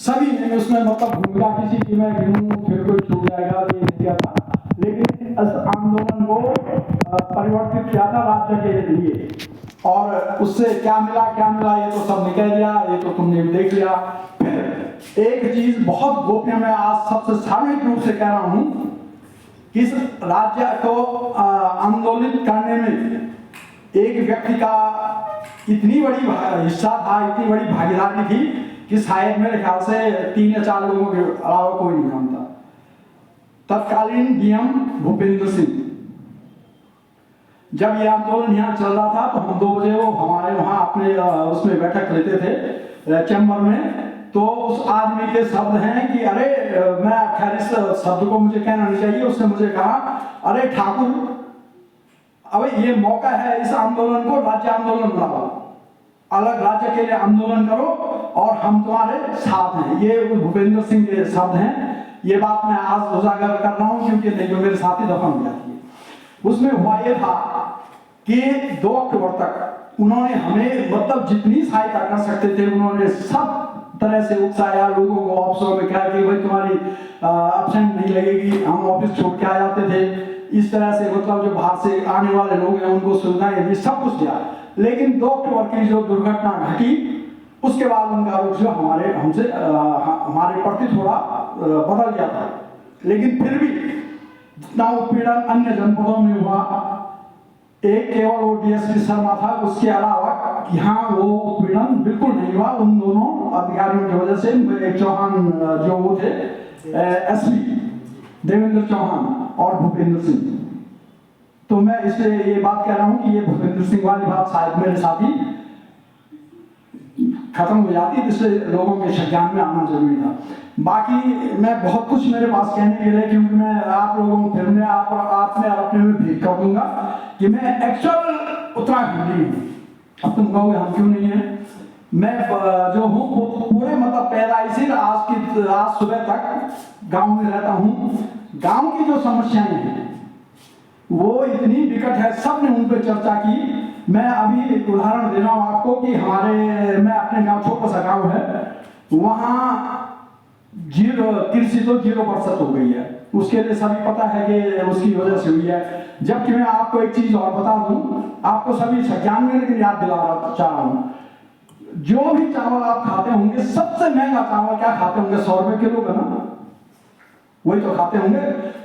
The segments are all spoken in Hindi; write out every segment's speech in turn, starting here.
सभी ने उसमें मतलब भूमिका किसी की मैं गिनूं फिर कोई छूट जाएगा तो ये किया था, लेकिन इस आंदोलन को परिवर्तित किया था राज्य के लिए। और उससे क्या मिला ये तो सब निकल गया, ये तो तुमने देख लिया। एक चीज बहुत गोपनीय मैं आज सबसे सार्वजनिक रूप से कह रहा हूं कि इस राज्य को आंदोलित करने में एक व्यक्ति का इतनी बड़ी हिस्सा था, इतनी बड़ी भागीदारी थी कि शायद मेरे ख्याल से 3 या 4 लोगों के अलावा कोई नहीं जानता। तत्कालीन डीएम भूपेंद्र सिंह, जब ये आंदोलन यहाँ चल रहा था तो हम 2 बजे वो हमारे वहाँ अपने उसमें बैठक लेते थे चैम्बर में, तो उस आदमी के शब्द हैं कि अरे मैं खैर इस शब्द को मुझे कहना नहीं चाहिए, उसने मुझे कहा अरे ठाकुर, अब ये मौका है इस आंदोलन को राज्य आंदोलन बनाओ, अलग राज्य के लिए आंदोलन करो और हम तुम्हारे साथ हैं। ये भूपेंद्र सिंह के शब्द हैं। ये बात मैं आज उजागर कर रहा हूं क्योंकि नहीं तो मेरे साथी दफन हो जाती है। उसमें हुआ ये था कि 2 अक्टूबर तक उन्होंने हमें मतलब जितनी सहायता कर सकते थे उन्होंने सब तरह से उकसाया, लोगों को ऑफिसों में कहा कि भाई तुम्हारी एब्सेंट नहीं लगेगी, हम ऑफिस छोड़ के आ जाते थे। इस तरह से मतलब जो बाहर से आने वाले लोग हैं उनको सुविधाएं दी, सब कुछ दिया। लेकिन 2 अक्टूबर की जो दुर्घटना घटी उसके बाद उनका रुख जो हमारे प्रति थोड़ा बदल गया था। लेकिन फिर भी जितना उत्पीड़न अन्य जनपदों में हुआ, एक केवल वो डीएसपी शर्मा था, उसके अलावा यहाँ वो उत्पीड़न बिल्कुल नहीं हुआ। उन दोनों अधिकारियों की वजह से चौहान जो वो थे एसपी देवेंद्र चौहान और भूपेंद्र सिंह, तो मैं इसलिए ये बात कह रहा हूं कि ये भूपेंद्र सिंह वाली बात शायद मेरे साथी खत्म हो जाती, जिससे लोगों के संज्ञान में आना जरूरी था। बाकी मैं बहुत कुछ मेरे पास कहने के लिए, क्योंकि मैं आप लोगों को फिर में आप में और अपने में भेद कर दूंगा कि मैं एक्चुअल उत्तराखंडी हूँ। अब तुम कहोगे हम क्यों नहीं है, मैं जो हूँ पूरे मतलब पैदाइशी आज सुबह तक गांव में रहता हूँ। गांव की जो समस्याएं हैं वो इतनी विकट है, सब ने उन पर चर्चा की। मैं अभी एक उदाहरण दे रहा हूँ आपको कि मैं अपने गांव, छोटा सा गांव है, वहाँ कृषि तो 0% हो गई है। उसके लिए सभी पता है कि उसकी वजह से हुई है। जबकि मैं आपको एक चीज और बता दूं, आपको सभी संज्ञान में लेकिन याद दिला चाह रहा हूं, जो भी चावल आप खाते होंगे सबसे महंगा चावल क्या खाते होंगे, 100 रुपए किलो का ना, वही तो खाते होंगे।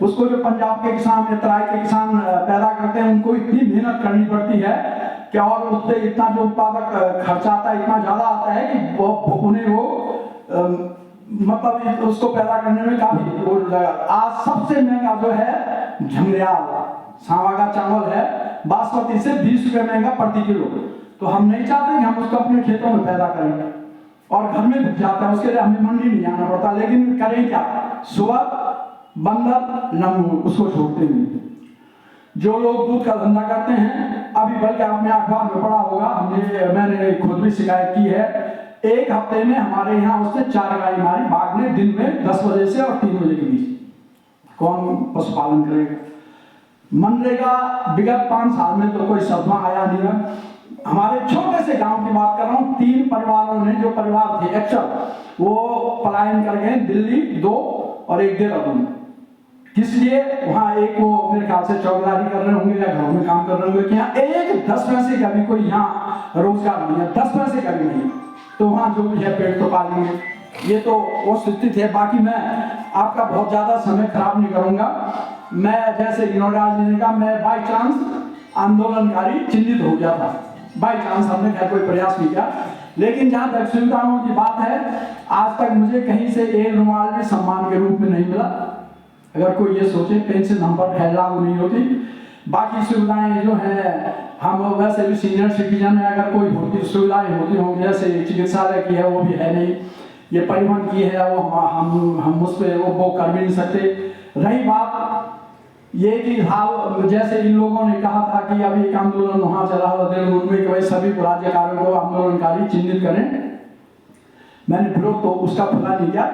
उसको जो पंजाब के किसान या तराई के किसान पैदा करते हैं उनको इतनी मेहनत करनी पड़ती है कि और उससे इतना जो उत्पादक खर्चा आता है इतना ज्यादा आता है कि उन्हें वो मतलब उसको पैदा करने में काफी आज सबसे महंगा जो है झंगरियाल सांवा का चावल है, बासमती से 20 रुपए महंगा प्रति किलो। तो हम नहीं चाहते कि हम उसको अपने खेतों में पैदा करें और घर में बिक जाता है, उसके लिए हमें मंडी नहीं जाना पड़ता। लेकिन करें क्या, सुअर बंदर लंगूर उसको छोड़ते नहीं। जो लोग दूध का धंधा करते हैं, अभी बल्कि आपने अखबार में पढ़ा होगा, मैंने खुद भी शिकायत की है, एक हफ्ते में हमारे यहाँ उसने 4 गाय मारी बाघ ने, दिन में 10 बजे से और 3 बजे के बीच। कौन पशुपालन करेगा। मनरेगा विगत 5 साल में तो कोई सदमा आया नहीं है। हमारे छोटे से गांव की बात कर रहा हूँ, 3 परिवारों ने, जो परिवार थे एक्चुअल, वो पलायन कर गए, दिल्ली 2 और एक देहरादून। इसलिए वहाँ एक वो मेरे ख्याल से चौकीदारी कर रहे होंगे या घर में काम कर रहे होंगे कि यहाँ 10 पैसे का भी कोई यहाँ रोजगार नहीं है, 10 पैसे का भी नहीं, तो वहाँ जो भी है पेट तो पालेंगे। ये तो वो स्थिति है। बाकी मैं आपका बहुत ज्यादा समय खराब नहीं करूंगा। मैं जैसे विनोदराज ने कहा, मैं बाई चांस आंदोलनकारी चिन्हित हो गया था, बाई चांस, हमने खैर कोई प्रयास नहीं किया। लेकिन जहां तक सुविधाओं की बात है, आज तक मुझे कहीं से एक रुमाल भी सम्मान के रूप में नहीं मिला। अगर कोई ये सोचे पेंशन हम पर खैर लागू नहीं होती। बाकी सुविधाएं जो है, हम वैसे भी सीनियर सिटीजन है, अगर कोई होती सुविधाएं होती होंगी, जैसे चिकित्सालय की है वो भी है नहीं, ये परिवहन की है वो हम उस पर वो कर भी नहीं सकते। रही बात ये कि जैसे इन लोगों ने कहा था कि अभी एक आंदोलन वहां चला हुआ देहरादून में कि भाई सभी राज्यकारों को आंदोलनकारी चिन्हित करें, मैंने विरोध तो उसका खुला नहीं किया।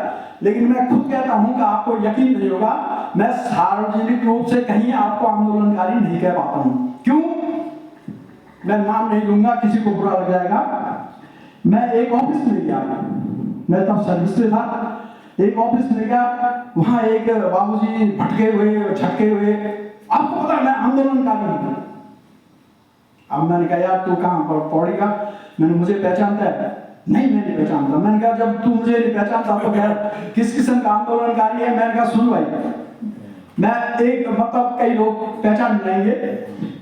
लेकिन मैं खुद कहता हूं कि आपको यकीन नहीं होगा, मैं सार्वजनिक रूप से कहीं आपको आंदोलनकारी नहीं कह पाता हूं। क्यों? मैं नाम नहीं लूंगा, किसी को बुरा लग जाएगा। मैं एक ऑफिस में गया, मैं तब सर्विस पे था। एक ऑफिस में गया, वहां एक बाबूजी भटके हुए झटके हुए, आपको पता है मैं आंदोलनकारी हूं। अब मैंने कहा यार तू कहां पर पौड़ी का, मैंने मुझे पहचानता है? नहीं मैं नहीं पहचानता। मैंने कहा जब तू मुझे नहीं पहचानता तो क्या किस किस्म का आंदोलनकारी है? मैंने कहा सुन भाई, मैं एक मतलब कई लोग पहचान जाएंगे।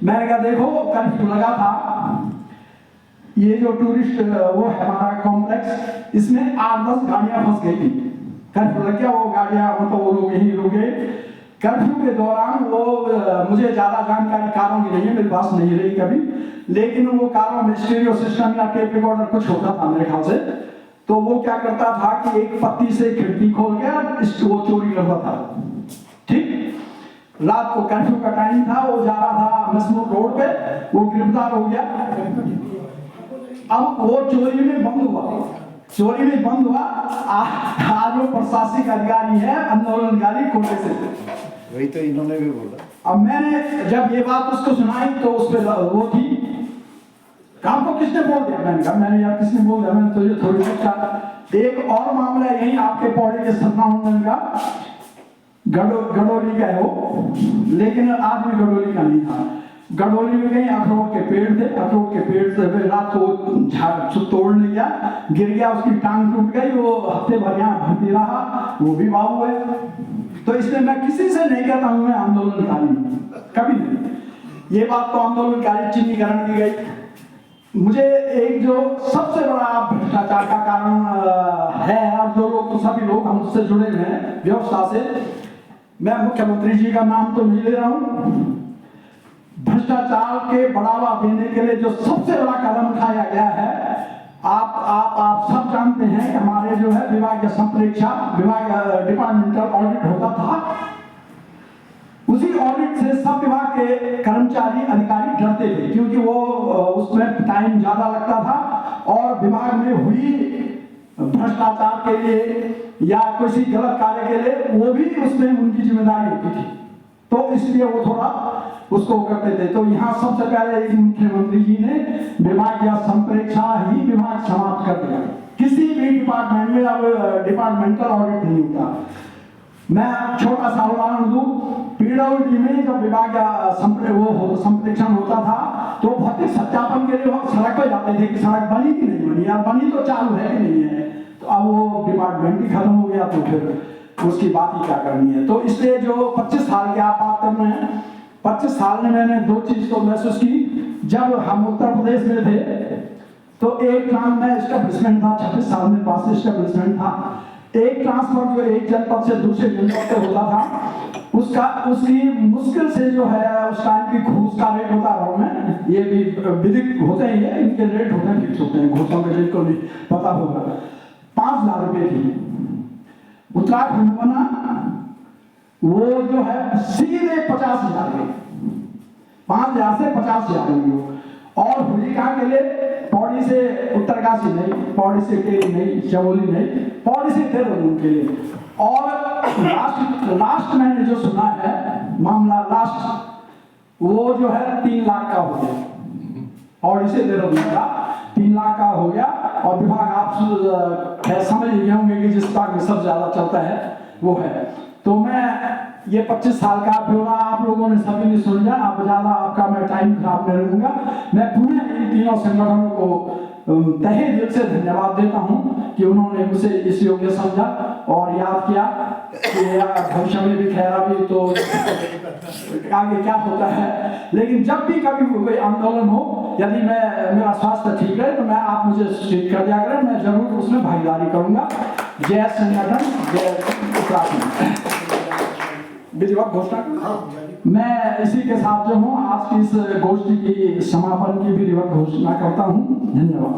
मैंने कहा देखो कर्फ्यू लगा था, ये जो टूरिस्ट वो है हमारा कॉम्प्लेक्स, इसमें 8-10 गाड़ियां फंस गई थी। कर्फ्यू लग गया, वो गाड़ियां मतलब वो लोग यहीं रुके। कर्फ्यू के दौरान वो मुझे ज्यादा जानकारी कारों की नहीं है, मेरे पास नहीं रही कभी, लेकिन वो कारों में स्टीरियो सिस्टम या टेप रिकॉर्डर कुछ होता था मेरे ख्याल से। तो वो क्या करता था कि एक पत्ती से खिड़की खोल के वो चोरी करता था। ठीक, रात को कर्फ्यू का टाइम था, वो जा रहा था मसनूर रोड पे, वो गिरफ्तार हो गया। अब वो चोरी में बंद हुआ, चोरी में बंद हुआ। आज वो प्रशासनिक अधिकारी है, आंदोलनकारी कोटे से। वही तो इन्होंने भी बोला। अब मैंने जब ये बात उसको सुनाई तो उस पर वो थी, काम को किसने बोल दिया? मैंने कहा मैंने यार किसने बोल दिया? मैंने तो ये थोड़ी सोचा। एक और मामला यही आपके पौड़े के सत्तावन का, गडोली का है वो, लेकिन आदमी गडोली का नहीं था। गडोली में कहीं अखरोट के पेड़ थे, अखरोट के पेड़ से रात को झाड़ तोड़ने गया, गिर गया, उसकी टांग टूट गई, वो हफ्ते भर यहाँ भर्ती रहा, वो भी बाबू है। तो इसलिए मैं किसी से नहीं कहता हूं मैं आंदोलनकारी हूं, कभी नहीं। ये बात तो आंदोलनकारी चिन्हीकरण की गई। मुझे एक जो सबसे बड़ा भ्रष्टाचार का कारण है, और जो लोग तो सभी लोग हमसे जुड़े हुए हैं व्यवस्था से, मैं मुख्यमंत्री जी का नाम तो नहीं ले रहा हूं, भ्रष्टाचार के बढ़ावा देने के लिए जो सबसे बड़ा कदम उठाया गया है, आप सब जानते हैं कि हमारे जो है विभागीय संप्रेक्षा, विभाग डिपार्टमेंटल ऑडिट होता था। उसी ऑडिट से सब विभाग के कर्मचारी अधिकारी डरते थे, क्योंकि वो उसमें टाइम ज्यादा लगता था और विभाग में हुई भ्रष्टाचार के लिए या किसी गलत कार्य के लिए वो भी उसमें उनकी जिम्मेदारी होती थी। तो इसलिए वो थोड़ा उसको करते थे। तो यहाँ सबसे पहले मुख्यमंत्री जी ने विभाग या संप्रेक्षा ही विभाग समाप्त कर दिया। किसी भी डिपार्टमेंट में अब डिपार्टमेंटल ऑडिट नहीं होता। मैं छोटा सा उदाहरण दूं, पीडब्ल्यूडी में जब विभाग या संप्रेक्षण होता था तो भौतिक सत्यापन के लिए सड़क पर जाते थे कि सड़क बनी कि नहीं बनी, यार बनी तो चालू है कि नहीं है। तो अब वो डिपार्टमेंट ही खत्म हो गया, तो फिर उसकी बात ही क्या करनी है। तो इसलिए जो 25 साल की आप बात कर रहे हैं, 25 साल में मैंने दो चीज तो महसूस की। जब हम उत्तर प्रदेश में थे तो एक ट्रांस में एस्टेब्लिशमेंट था, 26 साल में पास एस्टेब्लिशमेंट था। एक ट्रांसफर जो एक जनपद से दूसरे जनपद पे होता था, उसकी मुश्किल से जो है उस टाइम की घूस का रेट होता है में, ये भी विधिक होते ही है, इनके रेट होते हैं, फिक्स होते हैं, घूसों के रेट को भी पता होगा। 5 लाख रुपए थी। उत्तराखंड बना वो जो है सीधे 50,000 के, 5,000 से 50,000 हो। और हुई कहाँ के लिए? पौड़ी से उत्तरकाशी नहीं, पौड़ी से टेरी नहीं, चमोली नहीं, पौड़ी से देहरादून के लिए। और लास्ट मैंने जो सुना है मामला, लास्ट वो जो है 3 लाख का हो गया, पौड़ी से देहरादून का 3 लाख का हो गया। और विभाग आप समझ गए होंगे कि जिस विभाग में सब ज्यादा चलता है वो है। तो मैं ये 25 साल का ब्यौरा आप लोगों ने सभी ने सुन लिया, आप ज्यादा आपका मैं टाइम खराब नहीं करूंगा। मैं पुनः इन तीनों संगठनों को तहे दिल से धन्यवाद देता हूं कि उन्होंने मुझे इस योग्य समझा और याद किया कि भविष्य में भी खैरा भी तो आगे क्या होता है। लेकिन जब भी कभी कोई आंदोलन हो, यदि मेरा स्वास्थ्य ठीक है तो मैं आप मुझे सूचित कर दिया करें, मैं जरूर उसमें भागीदारी करूंगा। जय संगठन, जय उत्तराखंड। विधिवत घोषणा मैं इसी के साथ जो हूँ आज की इस गोष्ठी की समापन की विधिवत घोषणा करता हूँ। धन्यवाद।